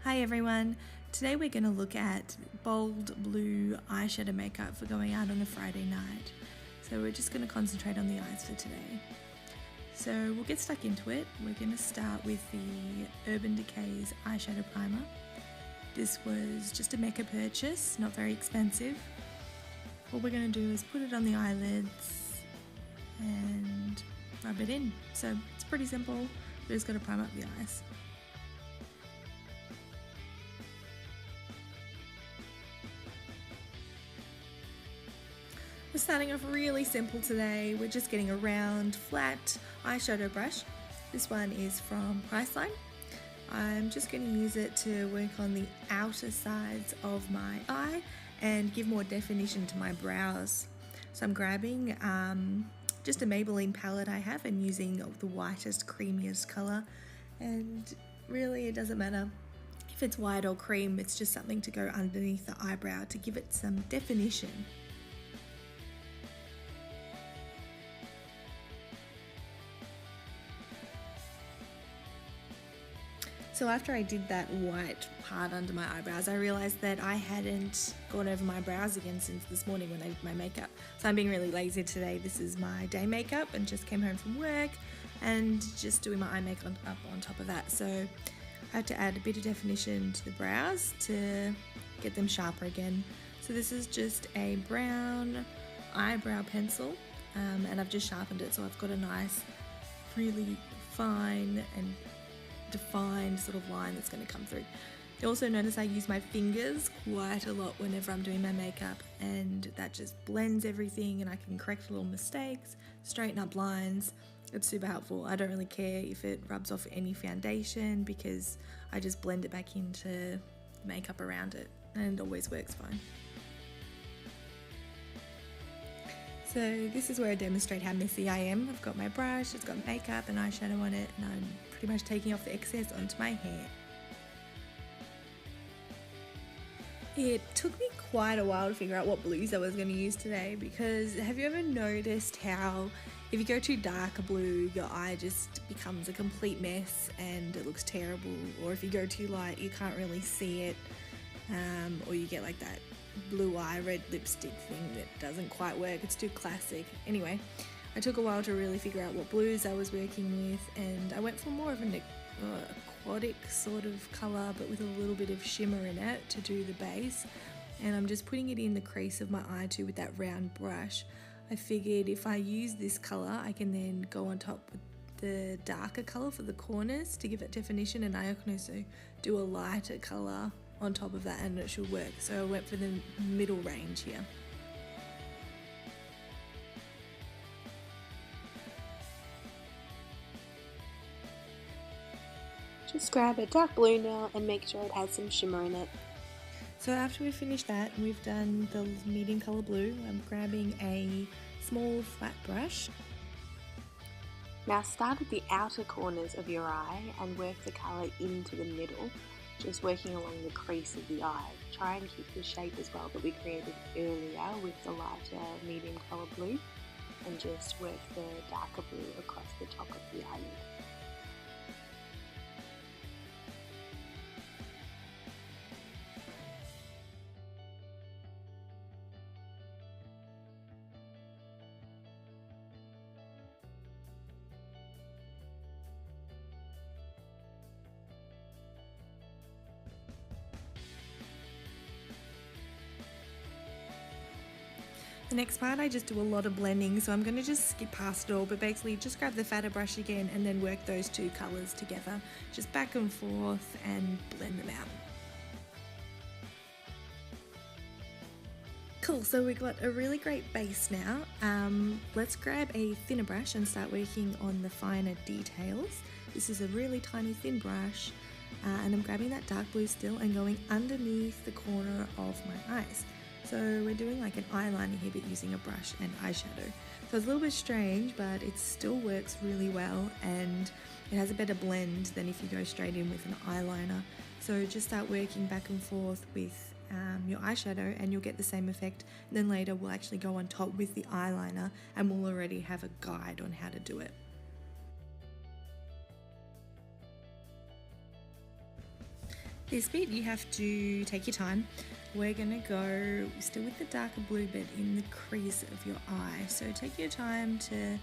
Hi everyone, today we're going to look at bold blue eyeshadow makeup for going out on a Friday night. So we're just going to concentrate on the eyes for today. So we'll get stuck into it. We're going to start with the Urban Decay's eyeshadow primer. This was just a mecca purchase, not very expensive. What we're going to do is put it on the eyelids and rub it in. So it's pretty simple, we're just going to prime up the eyes. We're starting off really simple today. We're just getting a round, flat eyeshadow brush. This one is from Priceline. I'm just going to use it to work on the outer sides of my eye and give more definition to my brows. So I'm grabbing just a Maybelline palette I have and using the whitest, creamiest colour. And really it doesn't matter if it's white or cream, it's just something to go underneath the eyebrow to give it some definition. So after I did that white part under my eyebrows, I realised that I hadn't gone over my brows again since this morning when I did my makeup. So I'm being really lazy today. This is my day makeup and just came home from work and just doing my eye makeup on top of that. So I had to add a bit of definition to the brows to get them sharper again. So this is just a brown eyebrow pencil and I've just sharpened it so I've got a nice, really fine and defined sort of line that's going to come through. You also notice I use my fingers quite a lot whenever I'm doing my makeup, and that just blends everything and I can correct little mistakes, straighten up lines. It's super helpful. I don't really care if it rubs off any foundation because I just blend it back into the makeup around it and it always works fine. So this is where I demonstrate how messy I am. I've got my brush, it's got makeup and eyeshadow on it, and I'm pretty much taking off the excess onto my hair. It took me quite a while to figure out what blues I was going to use today, because have you ever noticed how if you go too dark a blue, your eye just becomes a complete mess and it looks terrible, or if you go too light you can't really see it, or you get like that blue eye red lipstick thing that doesn't quite work, it's too classic. Anyway, I took a while to really figure out what blues I was working with, and I went for more of an aquatic sort of colour but with a little bit of shimmer in it to do the base, and I'm just putting it in the crease of my eye too with that round brush. I figured if I use this colour I can then go on top with the darker colour for the corners to give it definition, and I can also do a lighter colour on top of that and it should work. So I went for the middle range here. Just grab a dark blue now and make sure it has some shimmer in it. So after we've finished that and we've done the medium colour blue, I'm grabbing a small flat brush. Now start at the outer corners of your eye and work the colour into the middle, just working along the crease of the eye. Try and keep the shape as well that we created earlier with the lighter medium colour blue, and just work the darker blue across the top of the eyelid. The next part I just do a lot of blending, so I'm going to just skip past it all, but basically just grab the fatter brush again and then work those two colours together, just back and forth and blend them out. Cool, so we've got a really great base now. Let's grab a thinner brush and start working on the finer details. This is a really tiny thin brush, and I'm grabbing that dark blue still and going underneath the corner of my eyes. So we're doing like an eyeliner here but using a brush and eyeshadow. So it's a little bit strange, but it still works really well and it has a better blend than if you go straight in with an eyeliner. So just start working back and forth with your eyeshadow and you'll get the same effect. And then later we'll actually go on top with the eyeliner and we'll already have a guide on how to do it. This bit you have to take your time. We're gonna go still with the darker blue but in the crease of your eye. So take your time to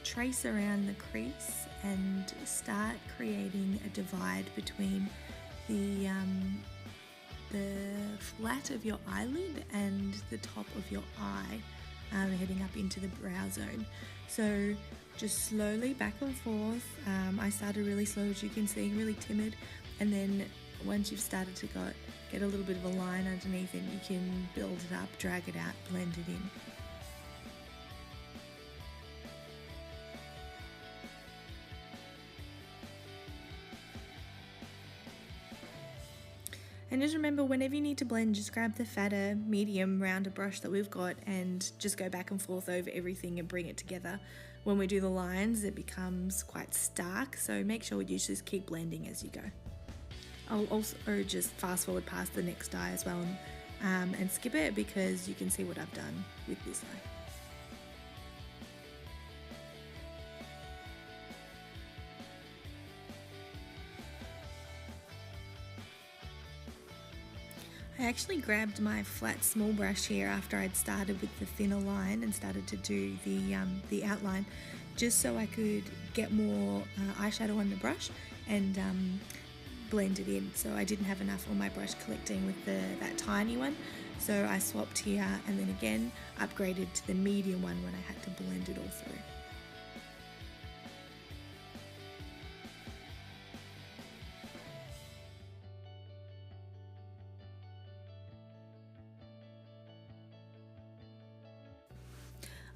trace around the crease and start creating a divide between the flat of your eyelid and the top of your eye, heading up into the brow zone. So just slowly back and forth. I started really slow, as you can see, really timid, and then once you've started to get a little bit of a line underneath it, you can build it up, drag it out, blend it in. And just remember, whenever you need to blend, just grab the fatter, medium, rounder brush that we've got and just go back and forth over everything and bring it together. When we do the lines, it becomes quite stark, so make sure you just keep blending as you go. I'll also just fast forward past the next eye as well and skip it because you can see what I've done with this eye. I actually grabbed my flat small brush here after I'd started with the thinner line and started to do the outline, just so I could get more eyeshadow on the brush and blend it in. So I didn't have enough on my brush collecting with that tiny one, so I swapped here and then again upgraded to the medium one when I had to blend it all through.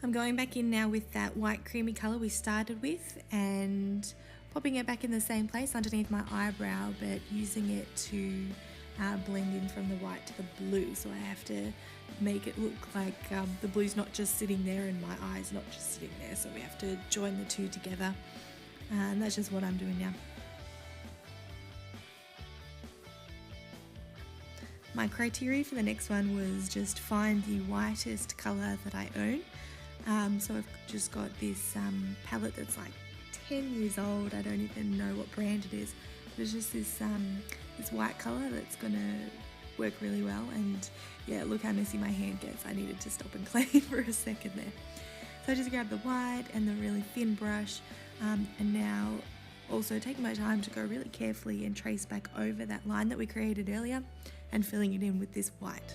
I'm going back in now with that white creamy colour we started with and popping it back in the same place underneath my eyebrow, but using it to blend in from the white to the blue. So I have to make it look like the blue's not just sitting there and my eye's not just sitting there. So we have to join the two together, and that's just what I'm doing now. My criteria for the next one was just find the whitest colour that I own. So I've just got this palette that's like 10 years old. I don't even know what brand it is, but it's just this white colour that's gonna work really well. And yeah, look how messy my hand gets. I needed to stop and clean for a second there. So I just grabbed the white and the really thin brush, and now also taking my time to go really carefully and trace back over that line that we created earlier and filling it in with this white.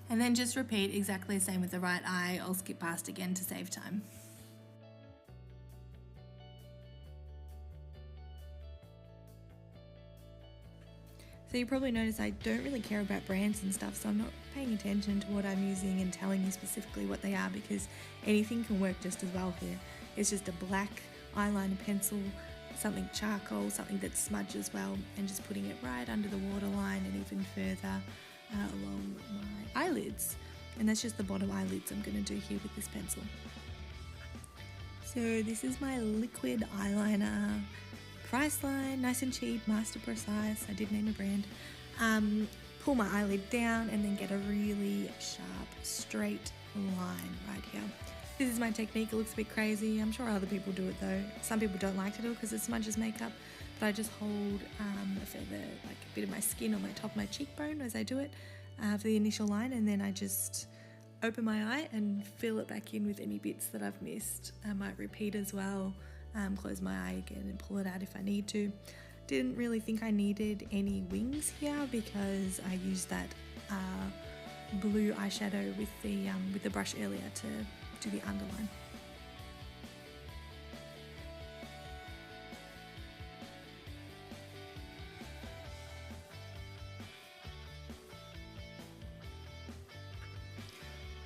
And then just repeat exactly the same with the right eye. I'll skip past again to save time. So you probably notice I don't really care about brands and stuff, so I'm not paying attention to what I'm using and telling you specifically what they are, because anything can work just as well here. It's just a black eyeliner pencil, something charcoal, something that smudges well, and just putting it right under the waterline and even further along my eyelids. And that's just the bottom eyelids I'm going to do here with this pencil. So this is my liquid eyeliner, Priceline, nice and cheap, Master Precise, I did name a brand. Pull my eyelid down and then get a really sharp, straight line right here. This is my technique. It looks a bit crazy. I'm sure other people do it though. Some people don't like to do it because it smudges makeup, but I just hold a feather, like a bit of my skin on my top of my cheekbone as I do it for the initial line, and then I just open my eye and fill it back in with any bits that I've missed. I might repeat as well, close my eye again and pull it out if I need to. didn't really think I needed any wings here because I used that blue eyeshadow with the brush earlier to do the underline.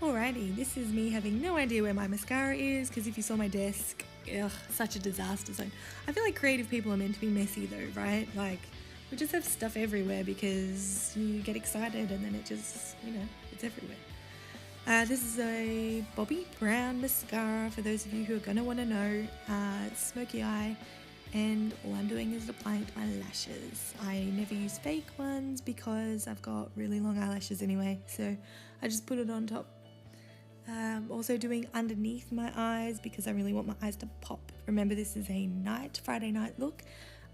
Alrighty, this is me having no idea where my mascara is, because if you saw my desk, ugh, such a disaster zone. I feel like creative people are meant to be messy though, right? Like, we just have stuff everywhere because you get excited and then it just, you know, it's everywhere. This is a Bobbi Brown mascara for those of you who are going to want to know. It's Smoky Eye, and all I'm doing is applying it to my lashes. I never use fake ones because I've got really long eyelashes anyway, so I just put it on top. Also doing underneath my eyes because I really want my eyes to pop. Remember, this is a Friday night look,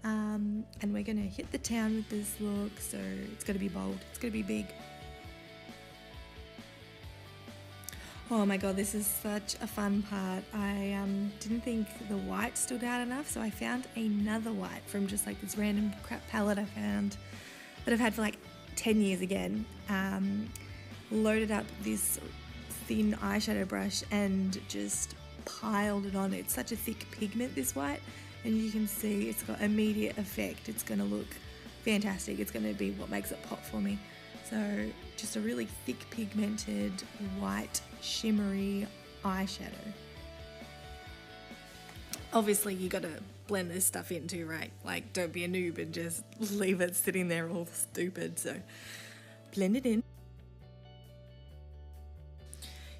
and we're going to hit the town with this look, so it's going to be bold, it's going to be big. Oh my god, this is such a fun part. I didn't think the white stood out enough, so I found another white from just like this random crap palette I found that I've had for like 10 years again. Loaded up this thin eyeshadow brush and just piled it on. It's such a thick pigment, this white, and you can see it's got immediate effect. It's going to look fantastic. It's going to be what makes it pop for me. So just a really thick pigmented white shimmery eyeshadow. Obviously you got to blend this stuff in too, right? Like, don't be a noob and just leave it sitting there all stupid. So blend it in.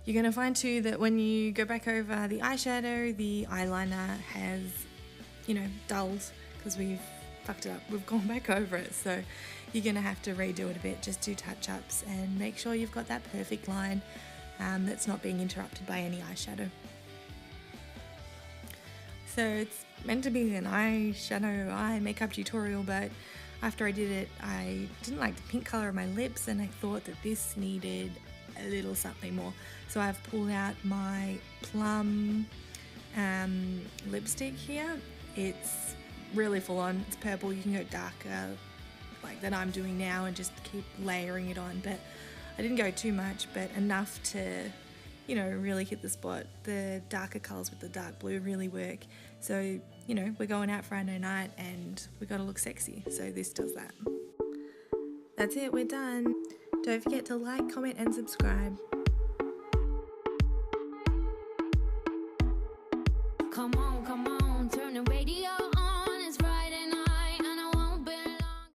You're going to find too that when you go back over the eyeshadow, the eyeliner has, you know, dulled because we've fucked it up. We've gone back over it. So you're going to have to redo it a bit, just do touch-ups and make sure you've got that perfect line that's not being interrupted by any eyeshadow. So it's meant to be an eyeshadow eye makeup tutorial, but after I did it, I didn't like the pink colour of my lips and I thought that this needed a little something more. So I've pulled out my plum lipstick here. It's really full on, it's purple. You can go darker like that I'm doing now and just keep layering it on, but I didn't go too much, but enough to, you know, really hit the spot. The darker colours with the dark blue really work. So, you know, we're going out Friday night and we got to look sexy, so this does that. That's it, we're done. Don't forget to like, comment and subscribe. Come on, come on.